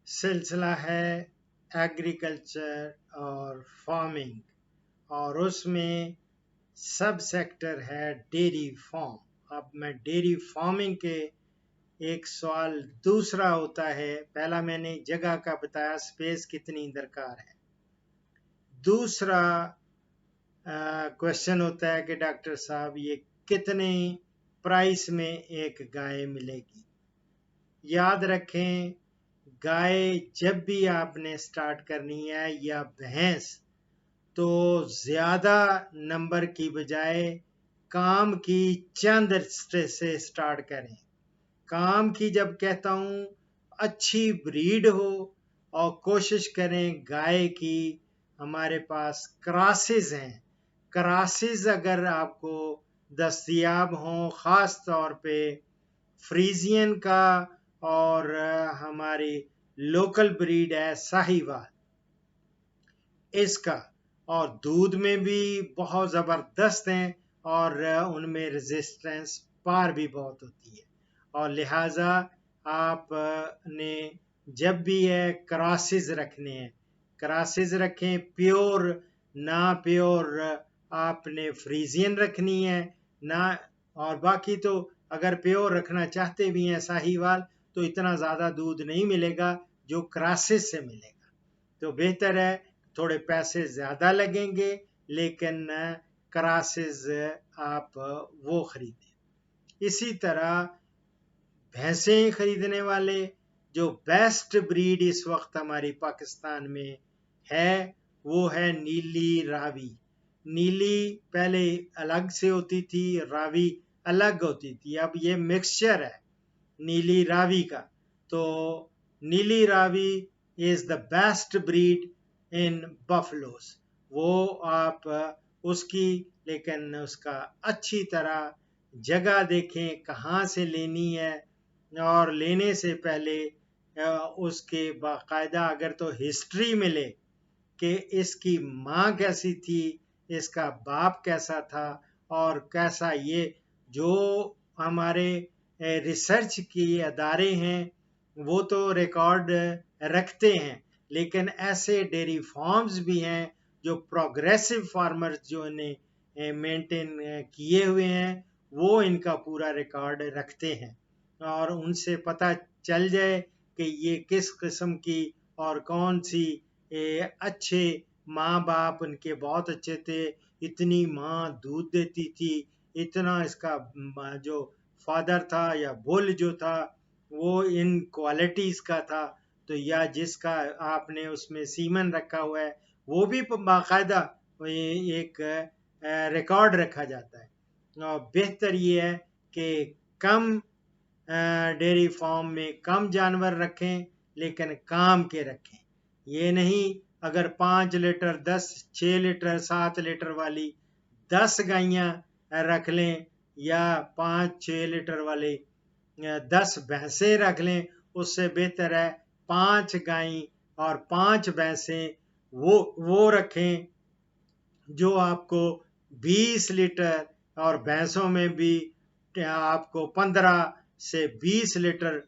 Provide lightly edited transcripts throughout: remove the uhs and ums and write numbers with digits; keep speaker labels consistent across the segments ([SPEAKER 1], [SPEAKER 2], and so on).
[SPEAKER 1] सिलसिला है एग्रीकल्चर और फार्मिंग, और उसमें सब सेक्टर है डेयरी फार्म। अब मैं डेयरी फार्मिंग के एक सवाल दूसरा होता है, पहला मैंने जगह का बताया, स्पेस कितनी दरकार है। दूसरा क्वेश्चन होता है कि डॉक्टर साहब ये कितने प्राइस में एक गाय मिलेगी। याद रखें, गाय जब भी आपने स्टार्ट करनी है या भैंस, तो ज्यादा नंबर की बजाय काम की चंद से स्टार्ट करें। काम की जब कहता हूं, अच्छी ब्रीड हो, और कोशिश करें गाय की। हमारे पास क्रॉसेस हैं, क्रॉसेस अगर आपको दस्तयाब हों, ख़ास तौर पे फ्रीजियन का, और हमारी लोकल ब्रीड है साहिवाल, इसका, और दूध में भी बहुत ज़बरदस्त हैं, और उनमें रेजिस्टेंस पार भी बहुत होती है। और लिहाजा आपने जब भी है क्रॉसेस रखने हैं, क्रॉसेस रखें। प्योर ना प्योर आपने फ्रीजियन रखनी है ना, और बाकी तो अगर प्योर रखना चाहते भी हैं साहिवाल, तो इतना ज़्यादा दूध नहीं मिलेगा जो क्रॉसेस से मिलेगा। तो बेहतर है, थोड़े पैसे ज़्यादा लगेंगे, लेकिन क्रॉसेस आप वो खरीदें। इसी तरह भैंसें खरीदने वाले, जो बेस्ट ब्रीड इस वक्त हमारी पाकिस्तान में है, वो है नीली रावी। नीली पहले अलग से होती थी, रावी अलग होती थी, अब ये मिक्सचर है नीली रावी का। तो Nili Ravi is the best breed in buffaloes. वो आप उसकी, लेकिन उसका अच्छी तरह जगह देखें कहाँ से लेनी है, और लेने से पहले उसके बाकायदा अगर तो हिस्ट्री मिले कि इसकी माँ कैसी थी, इसका बाप कैसा था, और कैसा ये जो हमारे रिसर्च की अदारे हैं वो तो रिकॉर्ड रखते हैं, लेकिन ऐसे डेयरी फार्म्स भी हैं जो प्रोग्रेसिव फार्मर्स जो ने मेंटेन किए हुए हैं, वो इनका पूरा रिकॉर्ड रखते हैं, और उनसे पता चल जाए कि ये किस किस्म की और कौन सी अच्छे माँ बाप उनके बहुत अच्छे थे, इतनी माँ दूध देती थी, इतना इसका जो फादर था या बुल जो था वो इन क्वालिटीज का था, तो या जिसका आपने उसमें सीमन रखा हुआ है वो भी बाकायदा एक रिकॉर्ड रखा जाता है। और बेहतर ये है कि कम डेयरी फार्म में कम जानवर रखें, लेकिन काम के रखें। ये नहीं अगर 5 लीटर 10 6 लीटर 7 लीटर वाली 10 गायें रख लें, या 5-6 लीटर वाले 10 भैंसें रख लें, उससे बेहतर है 5 गायें और 5 भैंसें वो रखें जो आपको 20 लीटर, और भैंसों में भी आपको 15 से 20 लीटर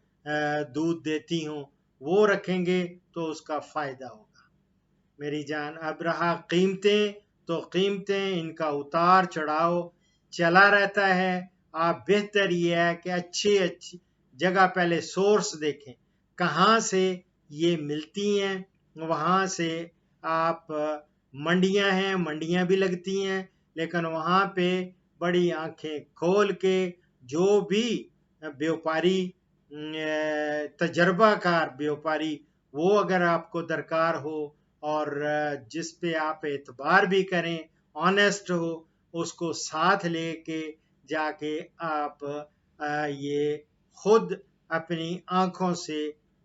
[SPEAKER 1] दूध देती हूँ, वो रखेंगे तो उसका फायदा होगा। मेरी जान, अब रहा कीमतें, तो कीमतें इनका उतार चढ़ाव चला रहता है। आप बेहतर ये है कि अच्छी अच्छी जगह पहले सोर्स देखें, कहाँ से ये मिलती हैं, वहाँ से आप मंडियां हैं, मंडियां भी लगती हैं, लेकिन वहाँ पे बड़ी आंखें खोल के जो भी व्यापारी तजर्बाकार व्यापारी, वो अगर आपको दरकार हो और जिस पे आप एतबार भी करें, ऑनेस्ट हो, उसको साथ लेके जाके आप ये खुद अपनी आंखों से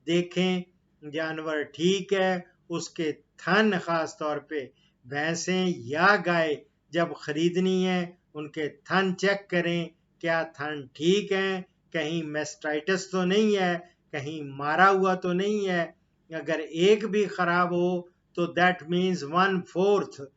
[SPEAKER 1] देखें जानवर ठीक है, उसके थन, खास तौर पे भैंसें या गाय जब खरीदनी है उनके थन चेक करें, क्या थन ठीक है, कहीं मेस्टाइटिस तो नहीं है, कहीं मारा हुआ तो नहीं है। अगर एक भी खराब हो तो that means 1/4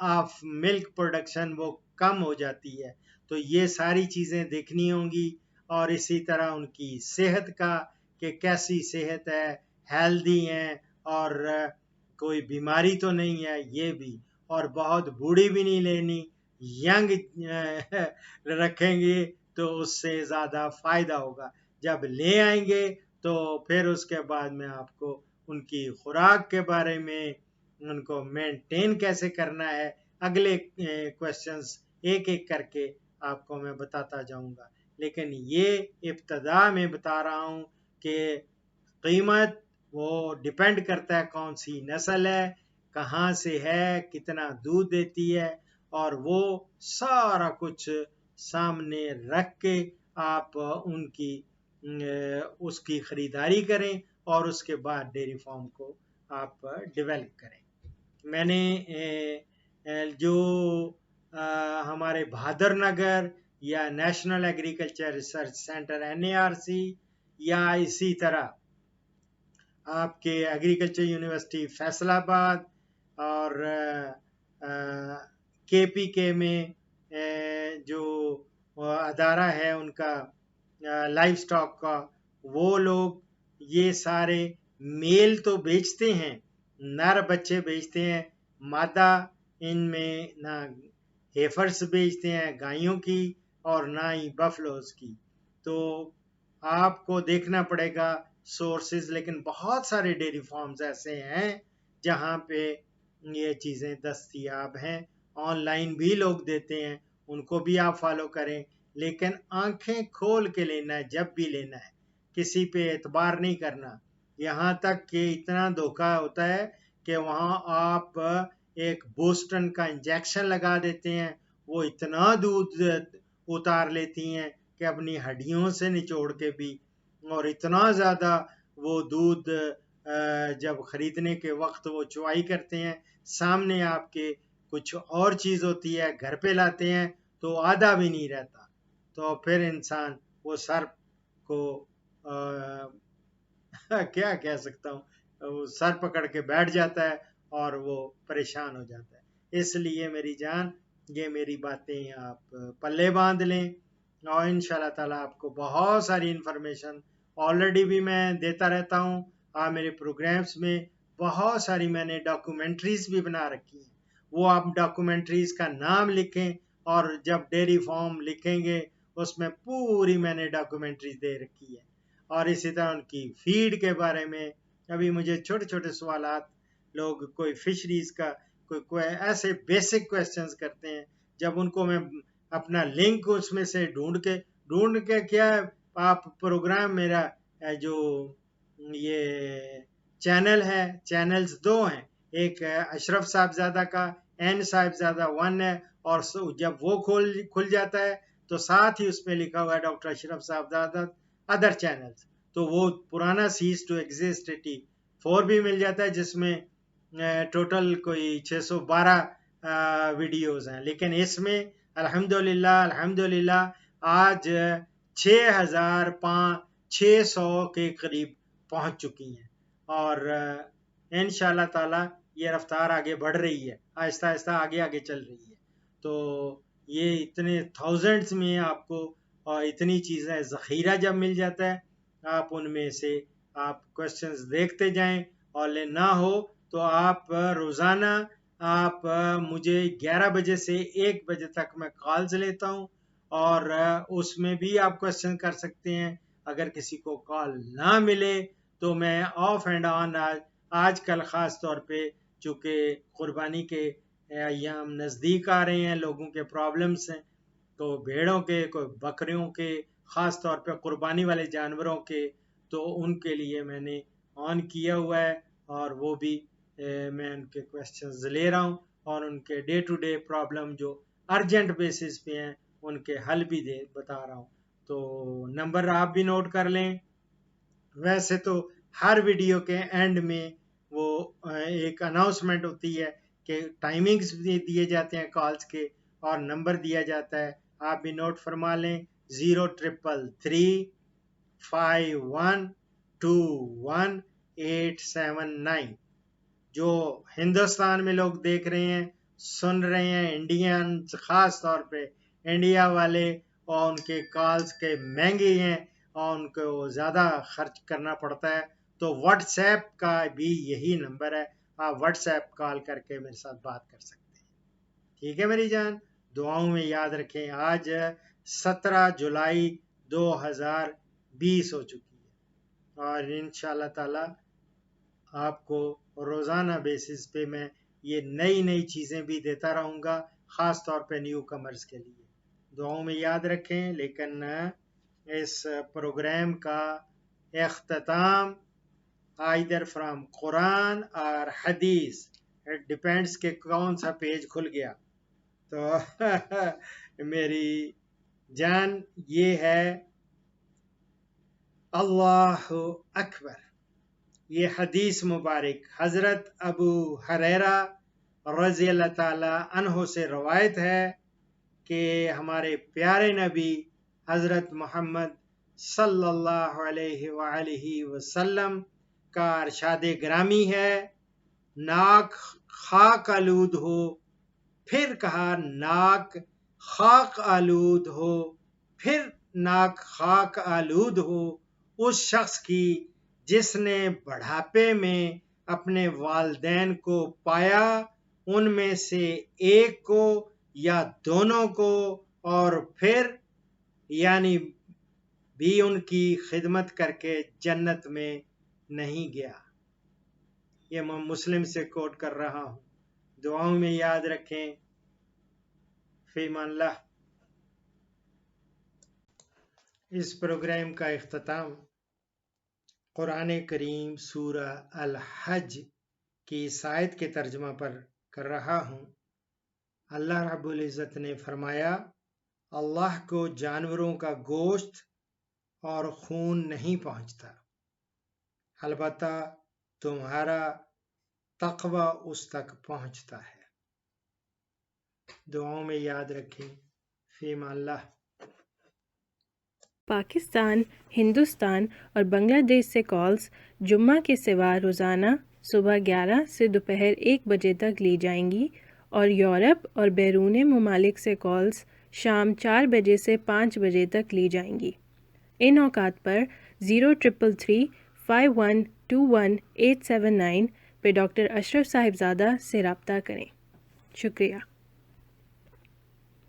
[SPEAKER 1] of milk production वो कम हो जाती है। तो ये सारी चीज़ें देखनी होंगी, और इसी तरह उनकी सेहत का, कि कैसी सेहत है, हेल्दी हैं और कोई बीमारी तो नहीं है, ये भी, और बहुत बूढ़ी भी नहीं लेनी, यंग रखेंगे तो उससे ज़्यादा फायदा होगा। जब ले आएंगे तो फिर उसके बाद में आपको उनकी खुराक के बारे में, उनको मेंटेन कैसे करना है, अगले क्वेश्चंस एक एक करके आपको मैं बताता जाऊंगा। लेकिन ये इब्तदा में बता रहा हूँ कि कीमत वो डिपेंड करता है कौन सी नस्ल है, कहाँ से है, कितना दूध देती है, और वो सारा कुछ सामने रख के आप उनकी उसकी खरीदारी करें और उसके बाद डेयरी फार्म को आप डेवलप करें। मैंने जो हमारे भादर नगर या national agriculture research centre NARC, या इसी तरह आपके एग्रीकल्चर यूनिवर्सिटी फैसलाबाद और KPK में जो अदारा है उनका लाइव स्टॉक का, वो लोग ये सारे मेल तो बेचते हैं, नर बच्चे बेचते हैं, मादा इनमें ना हेफर्स बेचते हैं गायों की और ना ही बफलोज की। तो आपको देखना पड़ेगा सोर्सेज, लेकिन बहुत सारे डेयरी फार्म्स ऐसे हैं जहाँ पे ये चीज़ें दस्तयाब हैं, ऑनलाइन भी लोग देते हैं, उनको भी आप फॉलो करें, लेकिन आंखें खोल के लेना है जब भी लेना है, किसी पे एतबार नहीं करना। यहाँ तक कि इतना धोखा होता है कि वहाँ आप एक बोस्टन का इंजेक्शन लगा देते हैं, वो इतना दूध उतार लेती हैं कि अपनी हड्डियों से निचोड़ के भी, और इतना ज़्यादा वो दूध जब खरीदने के वक्त वो चुवाई करते हैं, सामने आपके कुछ और चीज़ होती है, घर पे लाते हैं तो आधा भी नहीं रहता, तो फिर इंसान वो सर्प को क्या कह सकता हूँ, वो सर पकड़ के बैठ जाता है और वो परेशान हो जाता है। इसलिए मेरी जान, ये मेरी बातें आप पल्ले बांध लें, और इंशाल्लाह ताला आपको बहुत सारी इंफॉर्मेशन ऑलरेडी भी मैं देता रहता हूँ। मेरे प्रोग्राम्स में बहुत सारी मैंने डॉक्यूमेंट्रीज भी बना रखी हैं, वो आप डॉक्यूमेंट्रीज का नाम लिखें और जब डेयरी फार्म लिखेंगे उसमें पूरी मैंने डॉक्यूमेंट्रीज दे रखी है। और इसी तरह उनकी फीड के बारे में अभी मुझे छोटे छोटे सवालात लोग, कोई फिशरीज का कोई ऐसे बेसिक क्वेश्चंस करते हैं, जब उनको मैं अपना लिंक उसमें से ढूंढ के क्या, आप प्रोग्राम मेरा जो ये चैनल है, चैनल्स दो हैं, एक अशरफ साहबजादा का N साहबजादा 1 है, और जब वो खुल जाता है तो साथ ही उसमें लिखा हुआ है डॉक्टर अशरफ साहबजादा अदर चैनल्स, तो वो पुराना सीज टू एग्जिस्ट 84 भी मिल जाता है, जिसमें टोटल कोई 612 वीडियोस हैं। लेकिन इसमें अल्हम्दुलिल्लाह आज 6,600 के करीब पहुंच चुकी हैं, और इंशाल्लाह ताला ये रफ्तार आगे बढ़ रही है, आहिस्ता आहिस्ता आगे आगे चल रही है। तो ये इतने थाउजेंड्स में आपको और इतनी चीज़ें ज़ख़ीरा जब मिल जाता है, आप उनमें से आप क्वेश्चंस देखते जाएं, और ना हो तो आप रोज़ाना आप मुझे 11 बजे से 1 बजे तक मैं कॉल्स लेता हूं, और उसमें भी आप क्वेश्चन कर सकते हैं। अगर किसी को कॉल ना मिले तो मैं ऑफ एंड ऑन आजकल ख़ास तौर पे चूँकि कुर्बानी के अय्याम नज़दीक आ रहे हैं, लोगों के प्रॉब्लम्स हैं, तो भेड़ों के, कोई बकरियों के, ख़ास तौर पे कुर्बानी वाले जानवरों के, तो उनके लिए मैंने ऑन किया हुआ है, और वो भी मैं उनके क्वेश्चंस ले रहा हूँ, और उनके डे टू डे प्रॉब्लम जो अर्जेंट बेसिस पे हैं उनके हल भी दे बता रहा हूँ। तो नंबर आप भी नोट कर लें। वैसे तो हर वीडियो के एंड में वो एक अनाउंसमेंट होती है कि टाइमिंग्स भी दिए जाते हैं कॉल्स के, और नंबर दिया जाता है, आप भी नोट फरमा लें, 0335121879। जो हिंदुस्तान में लोग देख रहे हैं, सुन रहे हैं, इंडियन खास तौर पे इंडिया वाले, और उनके कॉल्स के महंगे हैं और उनको ज़्यादा खर्च करना पड़ता है, तो व्हाट्सएप का भी यही नंबर है, आप व्हाट्सएप कॉल करके मेरे साथ बात कर सकते हैं। ठीक है मेरी जान, दुआओं में याद रखें। आज 17 जुलाई 2020 हो चुकी है और इंशाल्लाह ताला आपको रोज़ाना बेसिस पे मैं ये नई नई चीज़ें भी देता रहूँगा, ख़ास तौर पे न्यू कमर्स के लिए। दुआओं में याद रखें। लेकिन इस प्रोग्राम का इख्तिताम आइदर फ्रॉम कुरान और हदीस, इट डिपेंड्स के कौन सा पेज खुल गया। तो मेरी जान, ये है अल्लाहु अकबर, ये हदीस मुबारक हज़रत अबू हुरैरा रज़ी अल्लाह ताला अन्हो से रवायत है कि हमारे प्यारे नबी हज़रत मोहम्मद सल्लल्लाहु अलैहि वसल्लम का इरशाद ग्रामी है, नाक खाक आलूद हो, फिर कहा नाक खाक आलूद हो, फिर नाक खाक आलूद हो उस शख्स की जिसने बुढ़ापे में अपने वालिदैन को पाया, उनमें से एक को या दोनों को, और फिर यानी भी उनकी खिदमत करके जन्नत में नहीं गया। ये मैं मुस्लिम से कोट कर रहा हूँ। दुआओं में याद रखें। फीमानल्लाह। इस प्रोग्राम का इख्तिताम कुरान करीम सूरा अल हज की इस आयत के तर्जुमा पर कर रहा हूँ। अल्लाह रब्बुल इज़्ज़त ने फरमाया, अल्लाह को जानवरों का गोश्त और खून नहीं पहुँचता, अलबत्ता तुम्हारा तक़वा उस तक पहुँचता है। दुआओं में याद रखें। फ़ीमानल्लाह।
[SPEAKER 2] पाकिस्तान, हिंदुस्तान और बांग्लादेश से कॉल्स जुम्मा के सिवा रोज़ाना सुबह 11 से दोपहर 1 बजे तक ली जाएंगी और यूरोप और बैरून ममालिक से कॉल्स शाम 4 बजे से 5 बजे तक ली जाएंगी। इन औकात पर 0333 5121 879 पे डॉक्टर अशरफ साहिबजादा से रब्ता करें। शुक्रिया।